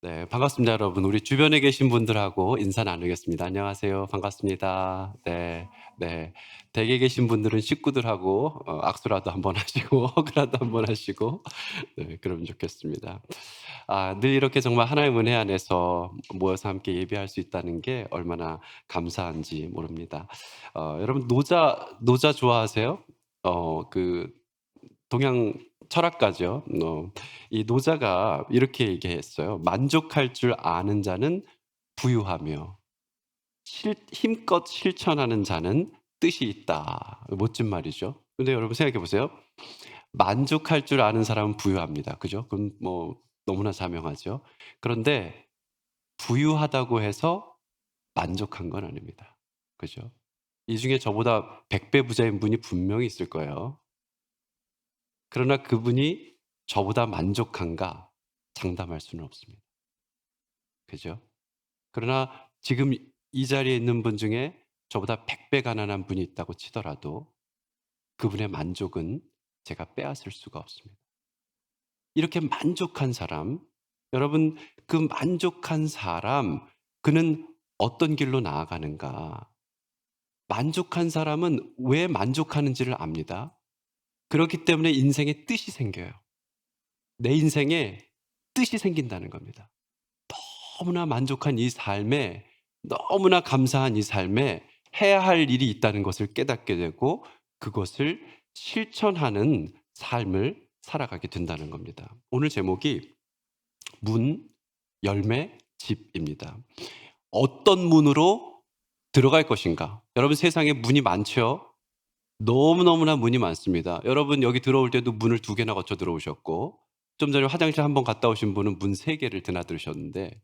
네, 반갑습니다, 여러분. 우리 주변에 계신 분들하고 인사 나누겠습니다. 안녕하세요. 반갑습니다. 네, 네. 댁에 계신 분들은 식구들하고 악수라도 한번 하시고, 허그라도 한번 하시고, 네, 그러면 좋겠습니다. 늘 이렇게 정말 하나의 은혜 안에서 모여서 함께 예배할 수 있다는 게 얼마나 감사한지 모릅니다. 여러분, 노자 좋아하세요? 그 동양 철학가죠. 이 노자가 이렇게 얘기했어요. 만족할 줄 아는 자는 부유하며 힘껏 실천하는 자는 뜻이 있다. 멋진 말이죠. 근데 여러분 생각해 보세요. 만족할 줄 아는 사람은 부유합니다. 그죠? 그건 뭐 너무나 자명하죠. 그런데 부유하다고 해서 만족한 건 아닙니다. 그죠? 이 중에 저보다 100배 부자인 분이 분명히 있을 거예요. 그러나 그분이 저보다 만족한가 장담할 수는 없습니다. 그죠? 그러나 지금 이 자리에 있는 분 중에 저보다 100배 가난한 분이 있다고 치더라도 그분의 만족은 제가 빼앗을 수가 없습니다. 이렇게 만족한 사람, 여러분, 그 만족한 사람, 그는 어떤 길로 나아가는가? 만족한 사람은 왜 만족하는지를 압니다. 그렇기 때문에 인생에 뜻이 생겨요. 내 인생에 뜻이 생긴다는 겁니다. 너무나 만족한 이 삶에, 너무나 감사한 이 삶에 해야 할 일이 있다는 것을 깨닫게 되고 그것을 실천하는 삶을 살아가게 된다는 겁니다. 오늘 제목이 문, 열매, 집입니다. 어떤 문으로 들어갈 것인가? 여러분, 세상에 문이 많죠? 너무너무나 문이 많습니다. 여러분, 여기 들어올 때도 문을 2개나 거쳐 들어오셨고, 좀 전에 화장실 한번 갔다 오신 분은 문 3개를 드나들으셨는데,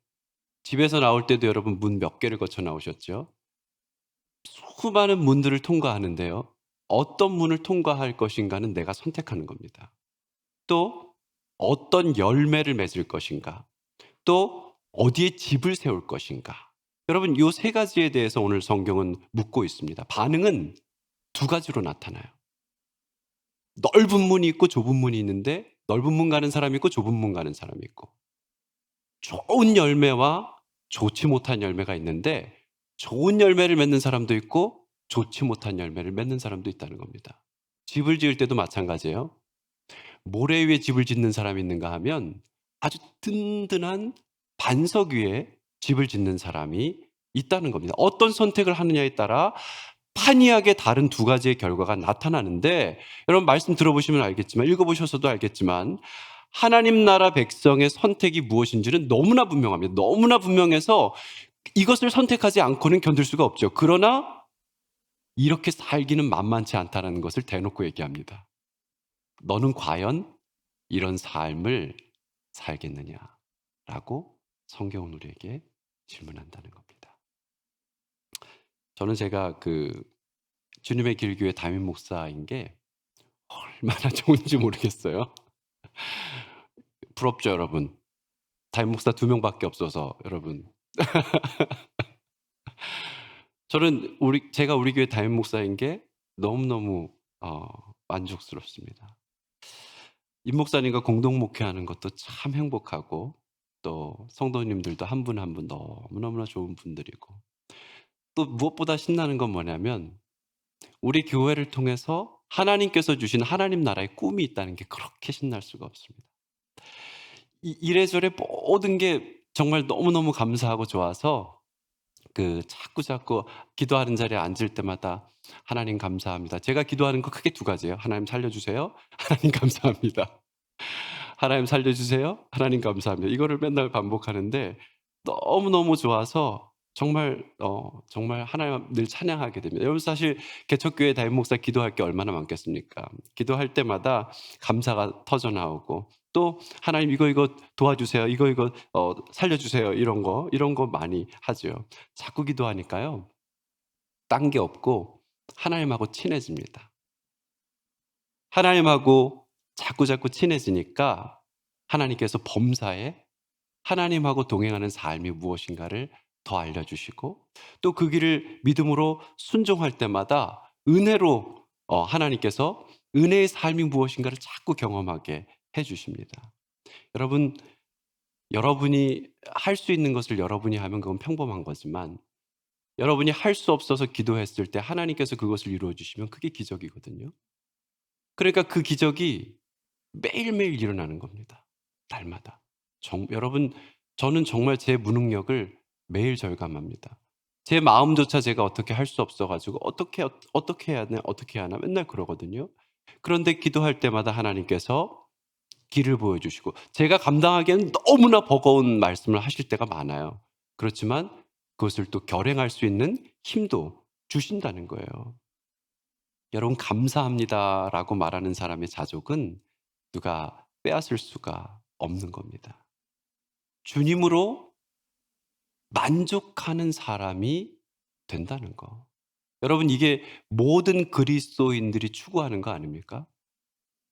집에서 나올 때도 여러분 문 몇 개를 거쳐 나오셨죠? 수많은 문들을 통과하는데요. 어떤 문을 통과할 것인가는 내가 선택하는 겁니다. 또 어떤 열매를 맺을 것인가? 또 어디에 집을 세울 것인가? 여러분, 이 3가지에 대해서 오늘 성경은 묻고 있습니다. 반응은 2가지로 나타나요. 넓은 문이 있고 좁은 문이 있는데 넓은 문 가는 사람이 있고 좁은 문 가는 사람이 있고 좋은 열매와 좋지 못한 열매가 있는데 좋은 열매를 맺는 사람도 있고 좋지 못한 열매를 맺는 사람도 있다는 겁니다. 집을 지을 때도 마찬가지예요. 모래 위에 집을 짓는 사람이 있는가 하면 아주 든든한 반석 위에 집을 짓는 사람이 있다는 겁니다. 어떤 선택을 하느냐에 따라 판이하게 다른 2가지의 결과가 나타나는데, 여러분 말씀 들어보시면 알겠지만, 읽어보셔서도 알겠지만, 하나님 나라 백성의 선택이 무엇인지는 너무나 분명합니다. 너무나 분명해서 이것을 선택하지 않고는 견딜 수가 없죠. 그러나 이렇게 살기는 만만치 않다는 것을 대놓고 얘기합니다. 너는 과연 이런 삶을 살겠느냐? 라고 성경은 우리에게 질문한다는 겁니다. 저는 제가 주님의 길교회 담임 목사인 게 얼마나 좋은지 모르겠어요. 부럽죠, 여러분? 담임 목사 2명밖에 없어서, 여러분. 저는 제가 우리 교회 담임 목사인 게 너무너무 만족스럽습니다. 임 목사님과 공동 목회하는 것도 참 행복하고, 또 성도님들도 한 분 한 분 너무너무나 좋은 분들이고, 또 무엇보다 신나는 건 뭐냐면 우리 교회를 통해서 하나님께서 주신 하나님 나라의 꿈이 있다는 게 그렇게 신날 수가 없습니다. 이래저래 모든 게 정말 너무너무 감사하고 좋아서 자꾸 기도하는 자리에 앉을 때마다 하나님 감사합니다. 제가 기도하는 거 크게 2가지예요. 하나님 살려주세요. 하나님 감사합니다. 하나님 살려주세요. 하나님 감사합니다. 이거를 맨날 반복하는데 너무너무 좋아서 정말 하나님 늘 찬양하게 됩니다. 여러분, 사실 개척교회 담임 목사 기도할 게 얼마나 많겠습니까? 기도할 때마다 감사가 터져 나오고, 또 하나님 이거 도와주세요. 이거 살려주세요. 이런 거 많이 하죠. 자꾸 기도하니까요. 딴 게 없고 하나님하고 친해집니다. 하나님하고 자꾸 친해지니까 하나님께서 범사에 하나님하고 동행하는 삶이 무엇인가를 더 알려주시고, 또 그 길을 믿음으로 순종할 때마다 은혜로 하나님께서 은혜의 삶이 무엇인가를 자꾸 경험하게 해주십니다. 여러분, 여러분이 할 수 있는 것을 여러분이 하면 그건 평범한 거지만 여러분이 할 수 없어서 기도했을 때 하나님께서 그것을 이루어 주시면 그게 기적이거든요. 그러니까 그 기적이 매일매일 일어나는 겁니다. 날마다. 여러분, 저는 정말 제 무능력을 매일 절감합니다. 제 마음조차 제가 어떻게 할 수 없어 가지고 어떻게 해야 하나 어떻게 해야 하나 맨날 그러거든요. 그런데 기도할 때마다 하나님께서 길을 보여 주시고 제가 감당하기에는 너무나 버거운 말씀을 하실 때가 많아요. 그렇지만 그것을 또 결행할 수 있는 힘도 주신다는 거예요. 여러분 "감사합니다."라고 말하는 사람의 자족은 누가 빼앗을 수가 없는 겁니다. 주님으로 만족하는 사람이 된다는 거. 여러분 이게 모든 그리스도인들이 추구하는 거 아닙니까?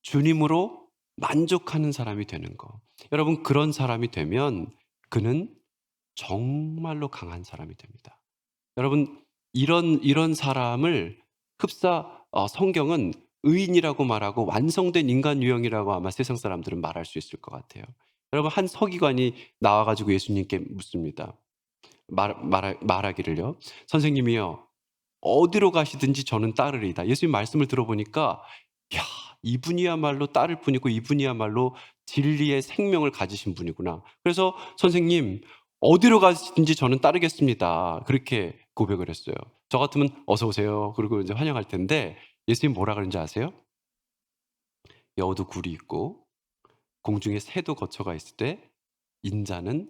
주님으로 만족하는 사람이 되는 거. 여러분 그런 사람이 되면 그는 정말로 강한 사람이 됩니다. 여러분 이런 사람을 성경은 의인이라고 말하고 완성된 인간 유형이라고 아마 세상 사람들은 말할 수 있을 것 같아요. 여러분 한 서기관이 나와 가지고 예수님께 묻습니다. 말하기를요. "선생님이요. 어디로 가시든지 저는 따르리이다." 예수님 말씀을 들어보니까 야 이분이야말로 따를 분이고 이분이야말로 진리의 생명을 가지신 분이구나. 그래서 "선생님 어디로 가시든지 저는 따르겠습니다." 그렇게 고백을 했어요. 저 같으면 "어서 오세요." 그리고 이제 환영할 텐데 예수님 뭐라 그런지 아세요? "여우도 굴이 있고 공중에 새도 거처가 있을 때 인자는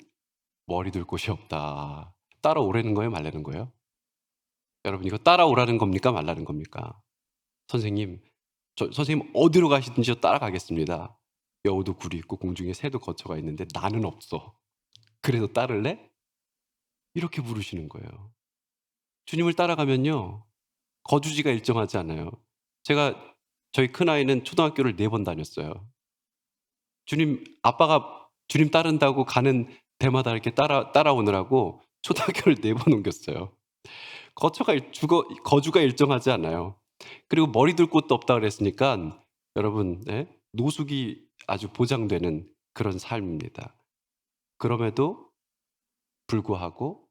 머리 둘 곳이 없다." 따라오라는 거예요, 말라는 거예요? 여러분 이거 따라오라는 겁니까, 말라는 겁니까? "선생님 선생님 어디로 가시든지 저 따라가겠습니다. 여우도 굴이 있고 공중에 새도 거처가 있는데 나는 없어. 그래도 따를래?" 이렇게 물으시는 거예요. 주님을 따라가면요. 거주지가 일정하지 않아요. 제가 저희 큰아이는 초등학교를 4번 다녔어요. 아빠가 주님 따른다고 가는 데마다 이렇게 따라오느라고 초등학교를 4번 옮겼어요. 거주가 일정하지 않아요. 그리고 머리 둘 곳도 없다 그랬으니까 여러분 예? 노숙이 아주 보장되는 그런 삶입니다. 그럼에도 불구하고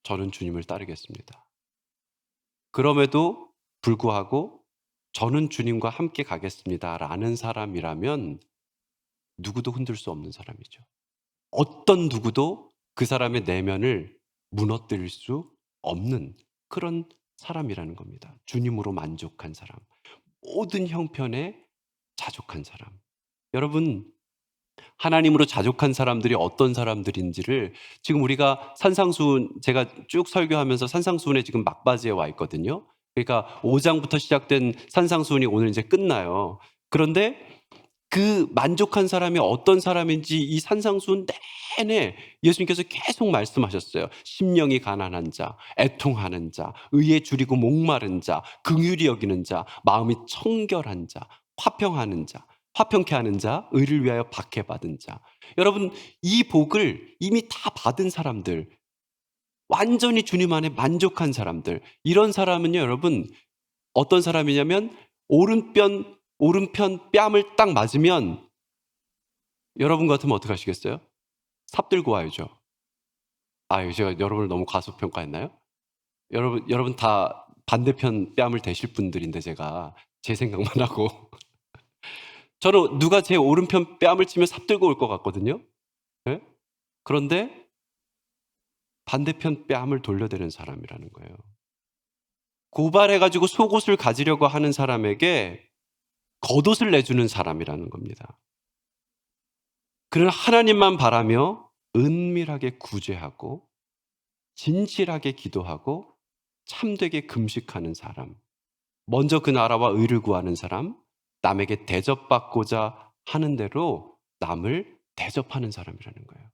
저는 주님을 따르겠습니다. 그럼에도 불구하고 저는 주님과 함께 가겠습니다라는 사람이라면 누구도 흔들 수 없는 사람이죠. 어떤 누구도 그 사람의 내면을 무너뜨릴 수 없는 그런 사람이라는 겁니다. 주님으로 만족한 사람. 모든 형편에 자족한 사람. 여러분, 하나님으로 자족한 사람들이 어떤 사람들인지를 지금 우리가 제가 쭉 설교하면서 산상수훈의 지금 막바지에 와 있거든요. 그러니까 5장부터 시작된 산상수훈이 오늘 이제 끝나요. 그런데 그 만족한 사람이 어떤 사람인지 이 산상수훈 내내 예수님께서 계속 말씀하셨어요. 심령이 가난한 자, 애통하는 자, 의에 줄이고 목마른 자, 긍휼히 여기는 자, 마음이 청결한 자, 화평하는 자, 화평케 하는 자, 의를 위하여 박해받은 자. 여러분 이 복을 이미 다 받은 사람들, 완전히 주님 안에 만족한 사람들, 이런 사람은요 여러분 어떤 사람이냐면 오른편 뺨을 딱 맞으면 여러분 같으면 어떡하시겠어요? 삽들고 와야죠. 아유 제가 여러분을 너무 과소평가했나요? 여러분 다 반대편 뺨을 대실 분들인데 제가 제 생각만 하고 저는 누가 제 오른편 뺨을 치면 삽들고 올 것 같거든요. 예? 그런데 반대편 뺨을 돌려대는 사람이라는 거예요. 고발해 가지고 속옷을 가지려고 하는 사람에게 겉옷을 내주는 사람이라는 겁니다. 그는 하나님만 바라며 은밀하게 구제하고 진실하게 기도하고 참되게 금식하는 사람. 먼저 그 나라와 의를 구하는 사람, 남에게 대접받고자 하는 대로 남을 대접하는 사람이라는 거예요.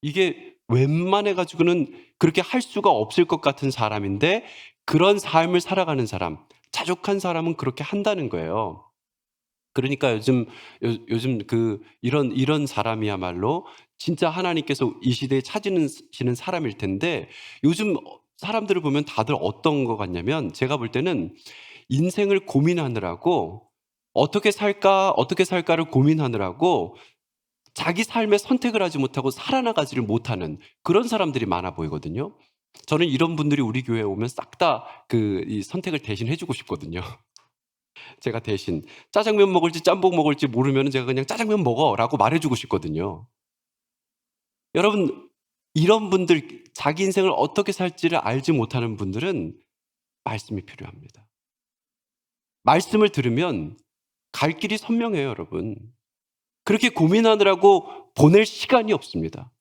이게 웬만해 가지고는 그렇게 할 수가 없을 것 같은 사람인데 그런 삶을 살아가는 사람, 자족한 사람은 그렇게 한다는 거예요. 그러니까 요즘 이런 사람이야말로 진짜 하나님께서 이 시대에 찾으시는 사람일 텐데 요즘 사람들을 보면 다들 어떤 것 같냐면 제가 볼 때는 인생을 고민하느라고 어떻게 살까를 고민하느라고 자기 삶에 선택을 하지 못하고 살아나가지를 못하는 그런 사람들이 많아 보이거든요. 저는 이런 분들이 우리 교회에 오면 싹 다 이 선택을 대신 해주고 싶거든요. 제가 대신 짜장면 먹을지 짬뽕 먹을지 모르면 제가 그냥 짜장면 먹어라고 말해주고 싶거든요. 여러분, 이런 분들, 자기 인생을 어떻게 살지를 알지 못하는 분들은 말씀이 필요합니다. 말씀을 들으면 갈 길이 선명해요, 여러분. 그렇게 고민하느라고 보낼 시간이 없습니다.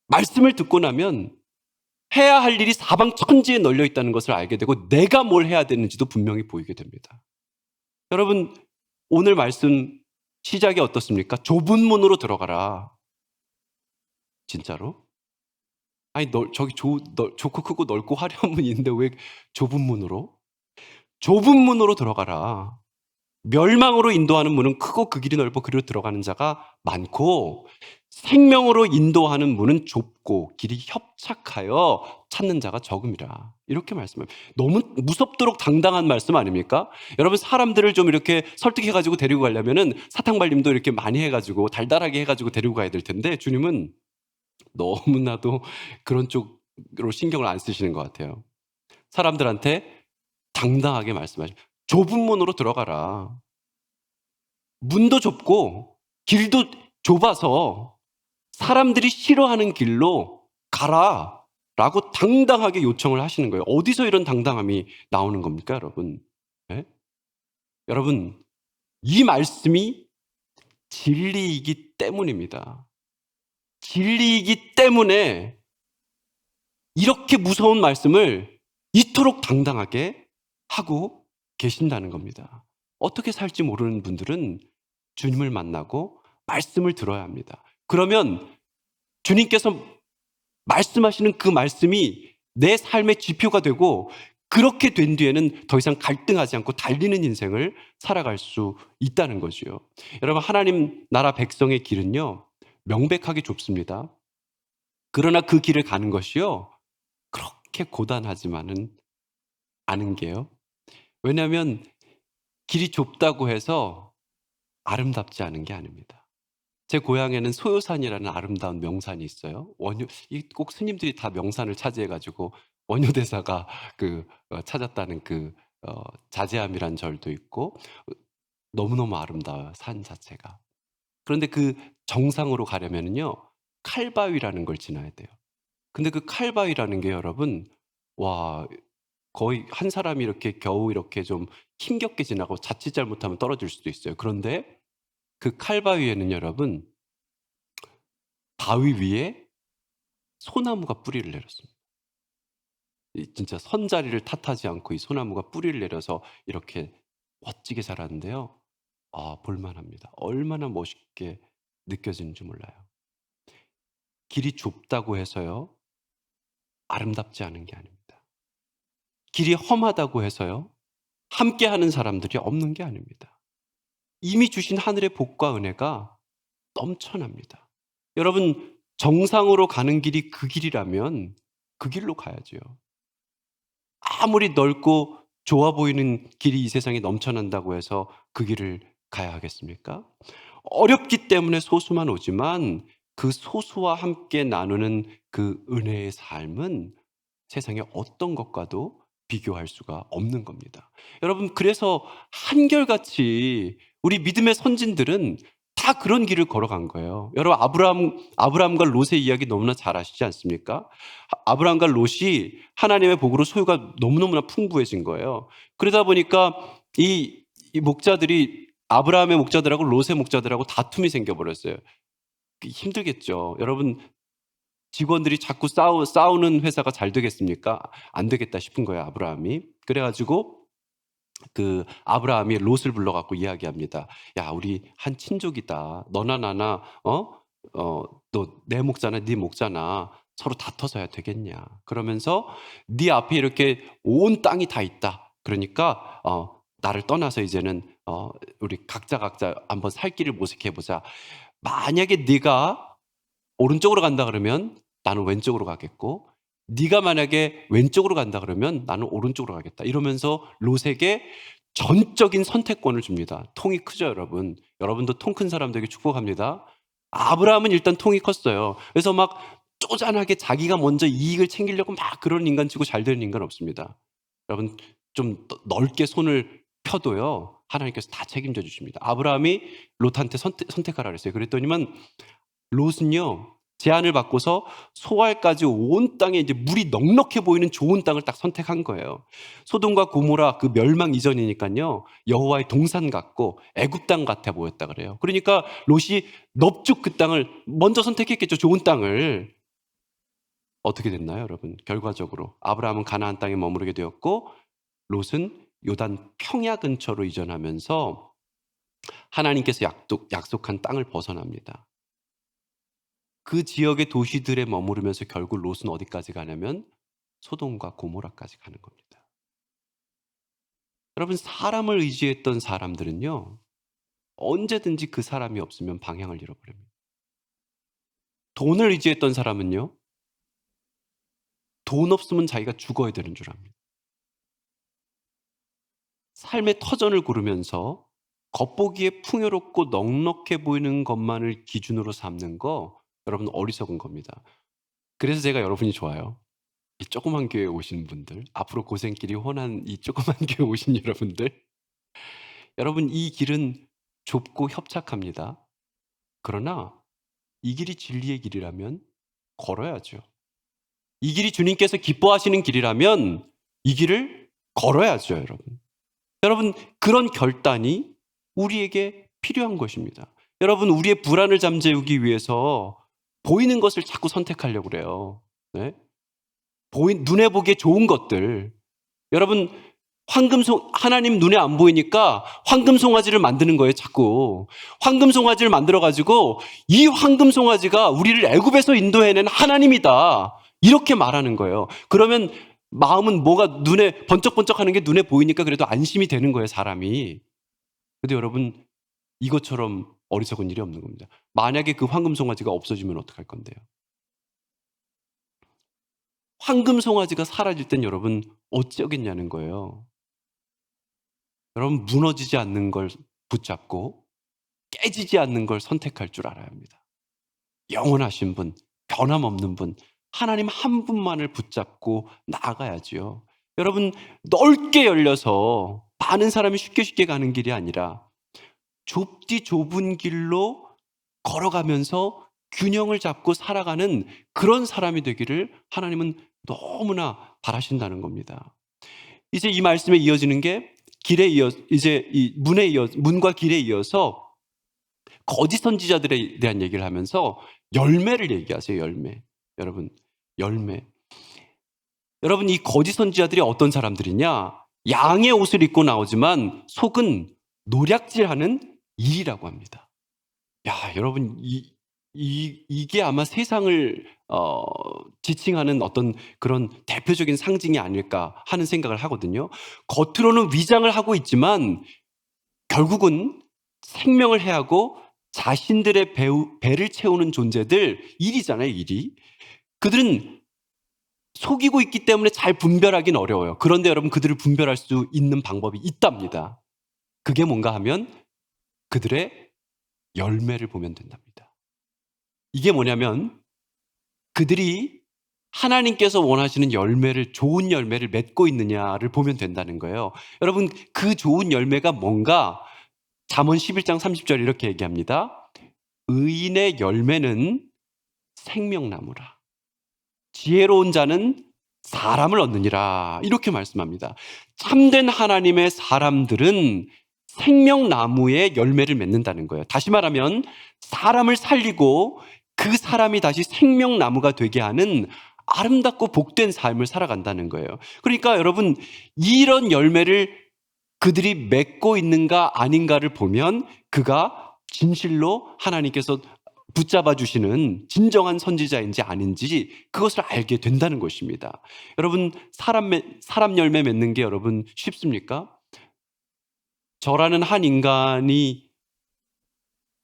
말씀을 듣고 나면 해야 할 일이 사방천지에 널려 있다는 것을 알게 되고 내가 뭘 해야 되는지도 분명히 보이게 됩니다. 여러분, 오늘 말씀 시작이 어떻습니까? 좁은 문으로 들어가라. 진짜로? 아니, 저기 좋고 크고 넓고 화려한 문이 있는데 왜 좁은 문으로? 좁은 문으로 들어가라. 멸망으로 인도하는 문은 크고 그 길이 넓어 그리로 들어가는 자가 많고 생명으로 인도하는 문은 좁고 길이 협착하여 찾는 자가 적음이라. 이렇게 말씀합니다. 너무 무섭도록 당당한 말씀 아닙니까? 여러분, 사람들을 좀 이렇게 설득해가지고 데리고 가려면은 사탕발림도 이렇게 많이 해가지고 달달하게 해가지고 데리고 가야 될 텐데 주님은 너무나도 그런 쪽으로 신경을 안 쓰시는 것 같아요. 사람들한테 당당하게 말씀하십니다. 좁은 문으로 들어가라. 문도 좁고 길도 좁아서 사람들이 싫어하는 길로 가라 라고 당당하게 요청을 하시는 거예요. 어디서 이런 당당함이 나오는 겁니까, 여러분? 네? 여러분, 이 말씀이 진리이기 때문입니다. 진리이기 때문에 이렇게 무서운 말씀을 이토록 당당하게 하고 계신다는 겁니다. 어떻게 살지 모르는 분들은 주님을 만나고 말씀을 들어야 합니다. 그러면 주님께서 말씀하시는 그 말씀이 내 삶의 지표가 되고 그렇게 된 뒤에는 더 이상 갈등하지 않고 달리는 인생을 살아갈 수 있다는 거지요. 여러분, 하나님 나라 백성의 길은요, 명백하게 좁습니다. 그러나 그 길을 가는 것이요, 그렇게 고단하지만은 않은 게요. 왜냐하면 길이 좁다고 해서 아름답지 않은 게 아닙니다. 제 고향에는 소요산이라는 아름다운 명산이 있어요. 꼭 스님들이 다 명산을 차지해가지고 원효대사가 찾았다는 자제암이란 절도 있고 너무너무 아름다워요, 산 자체가. 그런데 그 정상으로 가려면은요, 칼바위라는 걸 지나야 돼요. 근데 그 칼바위라는 게 여러분, 와, 거의 한 사람이 이렇게 겨우 이렇게 좀 힘겹게 지나고 자칫 잘못하면 떨어질 수도 있어요. 그런데 그 칼바위에는 여러분, 바위 위에 소나무가 뿌리를 내렸습니다. 진짜 선자리를 탓하지 않고 이 소나무가 뿌리를 내려서 이렇게 멋지게 자랐는데요. 볼만합니다. 얼마나 멋있게 느껴지는지 몰라요. 길이 좁다고 해서요, 아름답지 않은 게 아닙니다. 길이 험하다고 해서요, 함께하는 사람들이 없는 게 아닙니다. 이미 주신 하늘의 복과 은혜가 넘쳐납니다. 여러분, 정상으로 가는 길이 그 길이라면 그 길로 가야죠. 아무리 넓고 좋아 보이는 길이 이 세상에 넘쳐난다고 해서 그 길을 가야 하겠습니까? 어렵기 때문에 소수만 오지만 그 소수와 함께 나누는 그 은혜의 삶은 세상의 어떤 것과도 비교할 수가 없는 겁니다. 여러분, 그래서 한결같이 우리 믿음의 선진들은 다 그런 길을 걸어간 거예요. 여러분, 아브라함과 롯의 이야기 너무나 잘 아시지 않습니까? 아브라함과 롯이 하나님의 복으로 소유가 너무너무나 풍부해진 거예요. 그러다 보니까 이 목자들이 아브라함의 목자들하고 롯의 목자들하고 다툼이 생겨버렸어요. 힘들겠죠. 여러분, 직원들이 자꾸 싸우는 회사가 잘 되겠습니까? 안 되겠다 싶은 거예요, 아브라함이. 그래가지고 아브라함이 롯을 불러갖고 이야기합니다. 야, 우리 한 친족이다. 너나 나나 너 내 목자나 네 목자나 서로 다퉈서야 되겠냐. 그러면서 네 앞에 이렇게 온 땅이 다 있다. 그러니까 나를 떠나서 이제는 우리 각자 한번 살 길을 모색해보자. 만약에 네가 오른쪽으로 간다 그러면 나는 왼쪽으로 가겠고, 네가 만약에 왼쪽으로 간다 그러면 나는 오른쪽으로 가겠다. 이러면서 롯에게 전적인 선택권을 줍니다. 통이 크죠, 여러분. 여러분도 통 큰 사람들에게 축복합니다. 아브라함은 일단 통이 컸어요. 그래서 막 쪼잔하게 자기가 먼저 이익을 챙기려고 막 그런 인간 치고 잘 되는 인간 없습니다. 여러분 좀 넓게 손을 펴도요. 하나님께서 다 책임져 주십니다. 아브라함이 롯한테 선택하라 그랬어요. 그랬더니만 롯은요. 제안을 받고서 소알까지 온 땅에 이제 물이 넉넉해 보이는 좋은 땅을 딱 선택한 거예요. 소돔과 고모라 그 멸망 이전이니까요. 여호와의 동산 같고 애굽 땅 같아 보였다 그래요. 그러니까 롯이 넙죽 그 땅을 먼저 선택했겠죠. 좋은 땅을. 어떻게 됐나요, 여러분? 결과적으로 아브라함은 가나안 땅에 머무르게 되었고 롯은 요단 평야 근처로 이전하면서 하나님께서 약속한 땅을 벗어납니다. 그 지역의 도시들에 머무르면서 결국 롯은 어디까지 가냐면 소돔과 고모라까지 가는 겁니다. 여러분 사람을 의지했던 사람들은요. 언제든지 그 사람이 없으면 방향을 잃어버립니다. 돈을 의지했던 사람은요. 돈 없으면 자기가 죽어야 되는 줄 압니다. 삶의 터전을 고르면서 겉보기에 풍요롭고 넉넉해 보이는 것만을 기준으로 삼는 거 여러분 어리석은 겁니다. 그래서 제가 여러분이 좋아요. 이 조그만 교회에 오신 분들, 앞으로 고생길이 훤한 이 조그만 교회에 오신 여러분들, 여러분 이 길은 좁고 협착합니다. 그러나 이 길이 진리의 길이라면 걸어야죠. 이 길이 주님께서 기뻐하시는 길이라면 이 길을 걸어야죠, 여러분. 여러분 그런 결단이 우리에게 필요한 것입니다. 여러분 우리의 불안을 잠재우기 위해서 보이는 것을 자꾸 선택하려고 그래요. 네? 눈에 보기에 좋은 것들. 여러분 하나님 눈에 안 보이니까 황금송아지를 만드는 거예요, 자꾸. 황금송아지를 만들어가지고 이 황금송아지가 우리를 애굽에서 인도해낸 하나님이다. 이렇게 말하는 거예요. 그러면 마음은 뭐가 눈에 번쩍번쩍하는 게 눈에 보이니까 그래도 안심이 되는 거예요, 사람이. 근데 여러분 이것처럼 어리석은 일이 없는 겁니다. 만약에 그 황금송아지가 없어지면 어떡할 건데요? 황금송아지가 사라질 땐 여러분 어쩌겠냐는 거예요. 여러분 무너지지 않는 걸 붙잡고 깨지지 않는 걸 선택할 줄 알아야 합니다. 영원하신 분, 변함없는 분, 하나님 한 분만을 붙잡고 나아가야지요. 여러분 넓게 열려서 많은 사람이 쉽게 가는 길이 아니라 좁디 좁은 길로 걸어가면서 균형을 잡고 살아가는 그런 사람이 되기를 하나님은 너무나 바라신다는 겁니다. 이제 이 말씀에 이어지는 게 이제 이 문과 길에 이어서 거짓 선지자들에 대한 얘기를 하면서 열매를 얘기하세요. 열매. 여러분, 열매. 여러분 이 거짓 선지자들이 어떤 사람들이냐? 양의 옷을 입고 나오지만 속은 노략질하는 일이라고 합니다. 야, 여러분 이게 아마 세상을 지칭하는 어떤 그런 대표적인 상징이 아닐까 하는 생각을 하거든요. 겉으로는 위장을 하고 있지만 결국은 생명을 해하고 자신들의 배를 채우는 존재들 일이잖아요, 일이. 그들은 속이고 있기 때문에 잘 분별하기는 어려워요. 그런데 여러분 그들을 분별할 수 있는 방법이 있답니다. 그게 뭔가 하면 그들의 열매를 보면 된답니다. 이게 뭐냐면 그들이 하나님께서 원하시는 열매를, 좋은 열매를 맺고 있느냐를 보면 된다는 거예요. 여러분 그 좋은 열매가 뭔가 잠언 11장 30절 이렇게 얘기합니다. 의인의 열매는 생명나무라. 지혜로운 자는 사람을 얻느니라. 이렇게 말씀합니다. 참된 하나님의 사람들은 생명나무의 열매를 맺는다는 거예요. 다시 말하면 사람을 살리고 그 사람이 다시 생명나무가 되게 하는 아름답고 복된 삶을 살아간다는 거예요. 그러니까 여러분 이런 열매를 그들이 맺고 있는가 아닌가를 보면 그가 진실로 하나님께서 붙잡아 주시는 진정한 선지자인지 아닌지 그것을 알게 된다는 것입니다. 여러분 사람 열매 맺는 게 여러분 쉽습니까? 저라는 한 인간이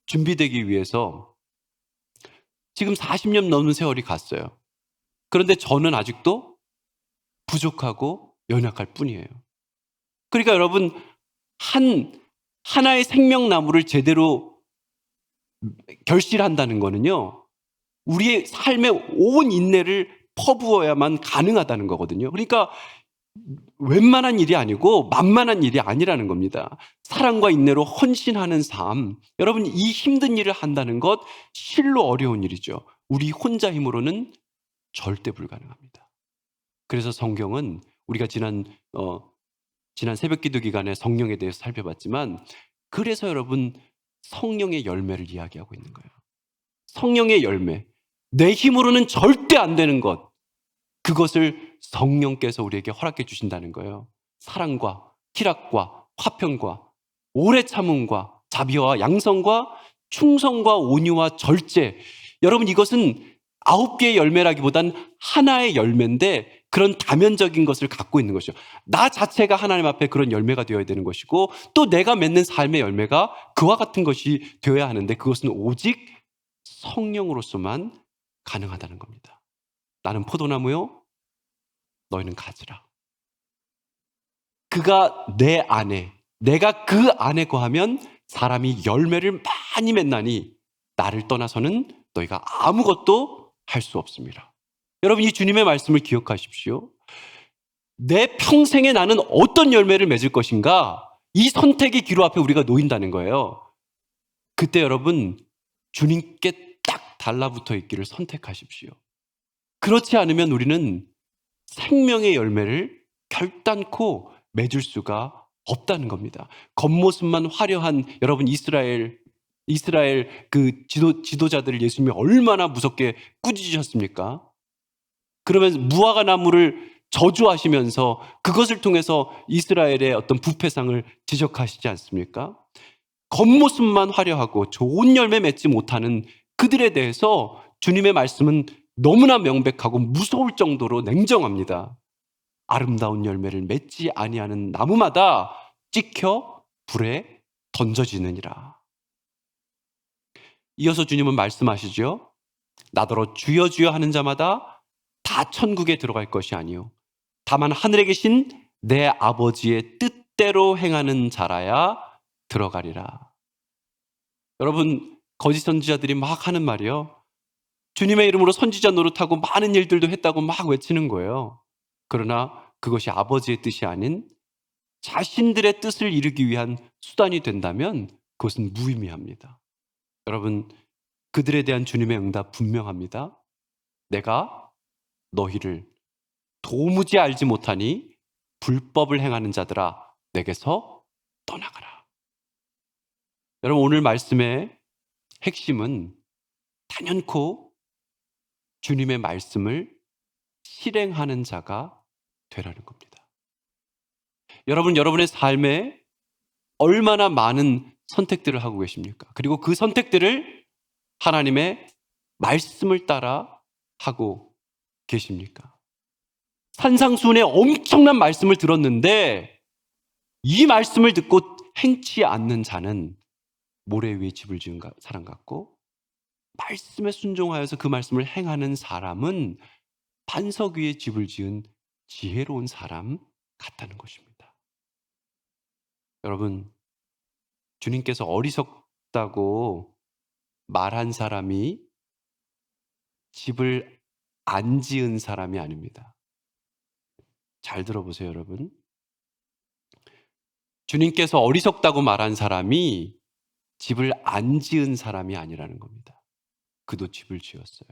준비되기 위해서 지금 40년 넘는 세월이 갔어요. 그런데 저는 아직도 부족하고 연약할 뿐이에요. 그러니까 여러분 하나의 생명나무를 제대로 결실한다는 거는요, 우리의 삶에 온 인내를 퍼부어야만 가능하다는 거거든요. 그러니까 웬만한 일이 아니고 만만한 일이 아니라는 겁니다. 사랑과 인내로 헌신하는 삶. 여러분, 이 힘든 일을 한다는 것 실로 어려운 일이죠. 우리 혼자 힘으로는 절대 불가능합니다. 그래서 성경은 우리가 지난 새벽기도 기간에 성령에 대해서 살펴봤지만, 그래서 여러분 성령의 열매를 이야기하고 있는 거예요. 성령의 열매. 내 힘으로는 절대 안 되는 것. 그것을 성령께서 우리에게 허락해 주신다는 거예요. 사랑과 희락과 화평과 오래 참음과 자비와 양성과 충성과 온유와 절제. 여러분, 이것은 9개의 열매라기보단 하나의 열매인데 그런 다면적인 것을 갖고 있는 것이죠. 나 자체가 하나님 앞에 그런 열매가 되어야 되는 것이고, 또 내가 맺는 삶의 열매가 그와 같은 것이 되어야 하는데, 그것은 오직 성령으로서만 가능하다는 겁니다. 나는 포도나무요, 너희는 가지라. 그가 내 안에, 내가 그 안에 거하면 사람이 열매를 많이 맺나니 나를 떠나서는 너희가 아무것도 할 수 없습니다. 여러분, 이 주님의 말씀을 기억하십시오. 내 평생에 나는 어떤 열매를 맺을 것인가, 이 선택의 기로 앞에 우리가 놓인다는 거예요. 그때 여러분, 주님께 딱 달라붙어 있기를 선택하십시오. 그렇지 않으면 우리는 생명의 열매를 결단코 맺을 수가 없다는 겁니다. 겉모습만 화려한 여러분, 이스라엘 그 지도자들을 예수님이 얼마나 무섭게 꾸짖으셨습니까? 그러면서 무화과 나무를 저주하시면서 그것을 통해서 이스라엘의 어떤 부패상을 지적하시지 않습니까? 겉모습만 화려하고 좋은 열매 맺지 못하는 그들에 대해서 주님의 말씀은 너무나 명백하고 무서울 정도로 냉정합니다. 아름다운 열매를 맺지 아니하는 나무마다 찍혀 불에 던져지느니라. 이어서 주님은 말씀하시죠. 나더러 주여 주여 하는 자마다 다 천국에 들어갈 것이 아니요 다만 하늘에 계신 내 아버지의 뜻대로 행하는 자라야 들어가리라. 여러분, 거짓 선지자들이 막 하는 말이요, 주님의 이름으로 선지자 노릇하고 많은 일들도 했다고 막 외치는 거예요. 그러나 그것이 아버지의 뜻이 아닌 자신들의 뜻을 이루기 위한 수단이 된다면 그것은 무의미합니다. 여러분, 그들에 대한 주님의 응답 분명합니다. 내가 너희를 도무지 알지 못하니 불법을 행하는 자들아, 내게서 떠나가라. 여러분, 오늘 말씀의 핵심은 단연코 주님의 말씀을 실행하는 자가 되라는 겁니다. 여러분, 여러분의 삶에 얼마나 많은 선택들을 하고 계십니까? 그리고 그 선택들을 하나님의 말씀을 따라 하고 계십니까? 산상수훈의 엄청난 말씀을 들었는데 이 말씀을 듣고 행치 않는 자는 모래 위에 집을 지은 사람 같고, 말씀에 순종하여서 그 말씀을 행하는 사람은 반석 위에 집을 지은 지혜로운 사람 같다는 것입니다. 여러분, 주님께서 어리석다고 말한 사람이 집을 안 지은 사람이 아닙니다. 잘 들어보세요, 여러분. 주님께서 어리석다고 말한 사람이 집을 안 지은 사람이 아니라는 겁니다. 그도 집을 지었어요.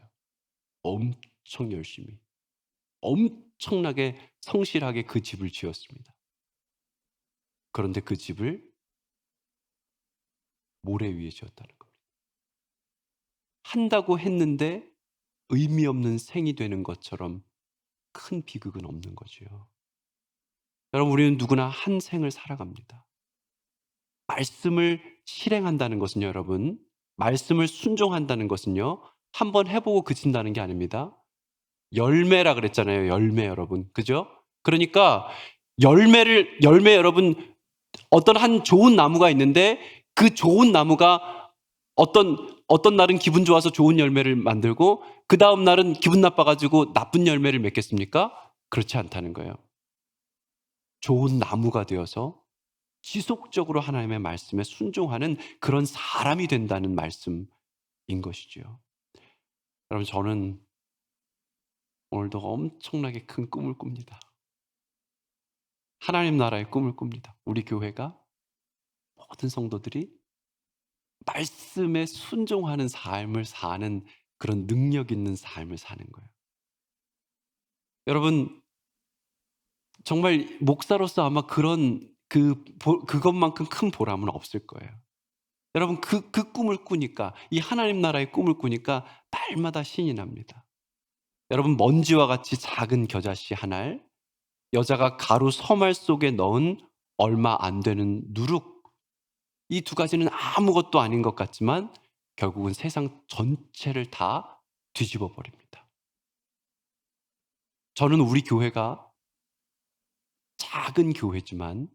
엄청 열심히, 엄청나게 성실하게 그 집을 지었습니다. 그런데 그 집을 모래 위에 지었다는 겁니다. 한다고 했는데 의미 없는 생이 되는 것처럼 큰 비극은 없는 거죠. 여러분, 우리는 누구나 한 생을 살아갑니다. 말씀을 실행한다는 것은요, 여러분, 말씀을 순종한다는 것은요, 한번 해보고 그친다는 게 아닙니다. 열매라 그랬잖아요. 열매, 여러분. 그죠? 그러니까 열매, 여러분, 어떤 한 좋은 나무가 있는데 그 좋은 나무가 어떤 날은 기분 좋아서 좋은 열매를 만들고 그 다음 날은 기분 나빠가지고 나쁜 열매를 맺겠습니까? 그렇지 않다는 거예요. 좋은 나무가 되어서 지속적으로 하나님의 말씀에 순종하는 그런 사람이 된다는 말씀, 것이지요. 여러분 저는 오늘도 엄청나게 큰 꿈을 꿉니다. 하나님 나라의 꿈을 꿉니다. 우리 교회가 모든 성도들이 말씀에 순종하는 삶을 사는 그런 능력 있는 삶을 사는 거예요. 여러분 정말 목사로서 아마 그런 그것만큼 큰 보람은 없을 거예요. 여러분 그 꿈을 꾸니까 이 하나님 나라의 꿈을 꾸니까 날마다 신이 납니다. 여러분 먼지와 같이 작은 겨자씨 하나를 여자가 가루 서말 속에 넣은 얼마 안 되는 누룩 이 두 가지는 아무것도 아닌 것 같지만 결국은 세상 전체를 다 뒤집어 버립니다. 저는 우리 교회가 작은 교회지만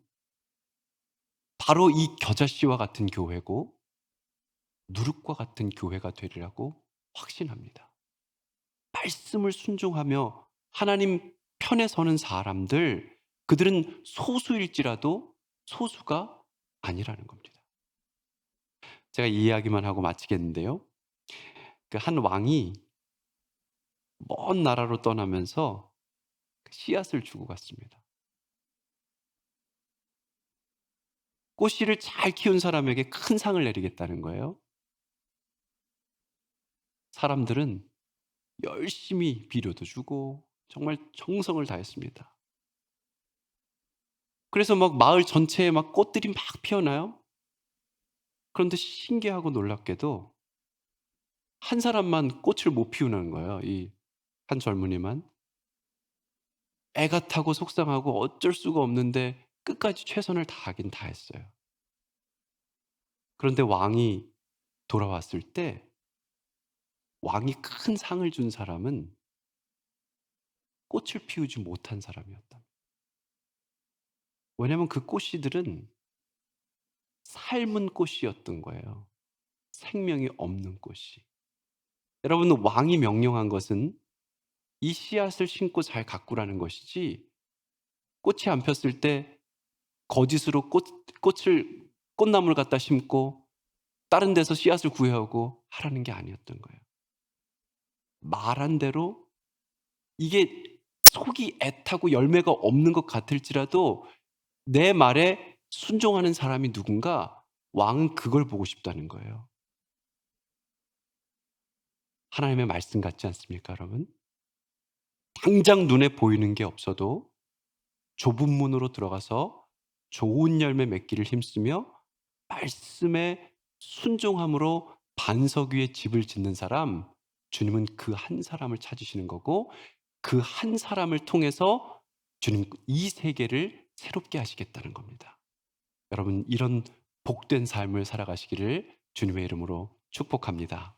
바로 이 겨자씨와 같은 교회고 누룩과 같은 교회가 되리라고 확신합니다. 말씀을 순종하며 하나님 편에 서는 사람들, 그들은 소수일지라도 소수가 아니라는 겁니다. 제가 이 이야기만 하고 마치겠는데요. 그 한 왕이 먼 나라로 떠나면서 씨앗을 주고 갔습니다. 꽃씨를 잘 키운 사람에게 큰 상을 내리겠다는 거예요. 사람들은 열심히 비료도 주고 정말 정성을 다했습니다. 그래서 막 마을 전체에 막 꽃들이 막 피어나요. 그런데 신기하고 놀랍게도 한 사람만 꽃을 못 피우는 거예요. 이 한 젊은이만. 애가 타고 속상하고 어쩔 수가 없는데 끝까지 최선을 다하긴 다했어요. 그런데 왕이 돌아왔을 때 왕이 큰 상을 준 사람은 꽃을 피우지 못한 사람이었다. 왜냐하면 그 꽃씨들은 삶은 꽃이었던 거예요. 생명이 없는 꽃이. 여러분 왕이 명령한 것은 이 씨앗을 심고 잘 가꾸라는 것이지 꽃이 안 폈을 때 거짓으로 꽃을 꽃나무를 갖다 심고 다른 데서 씨앗을 구해오고 하라는 게 아니었던 거예요. 말한 대로 이게 속이 애타고 열매가 없는 것 같을지라도 내 말에 순종하는 사람이 누군가 왕은 그걸 보고 싶다는 거예요. 하나님의 말씀 같지 않습니까, 여러분? 당장 눈에 보이는 게 없어도 좁은 문으로 들어가서 좋은 열매 맺기를 힘쓰며 말씀에 순종함으로 반석 위에 집을 짓는 사람, 주님은 그 한 사람을 찾으시는 거고 그 한 사람을 통해서 주님 이 세계를 새롭게 하시겠다는 겁니다. 여러분 이런 복된 삶을 살아가시기를 주님의 이름으로 축복합니다.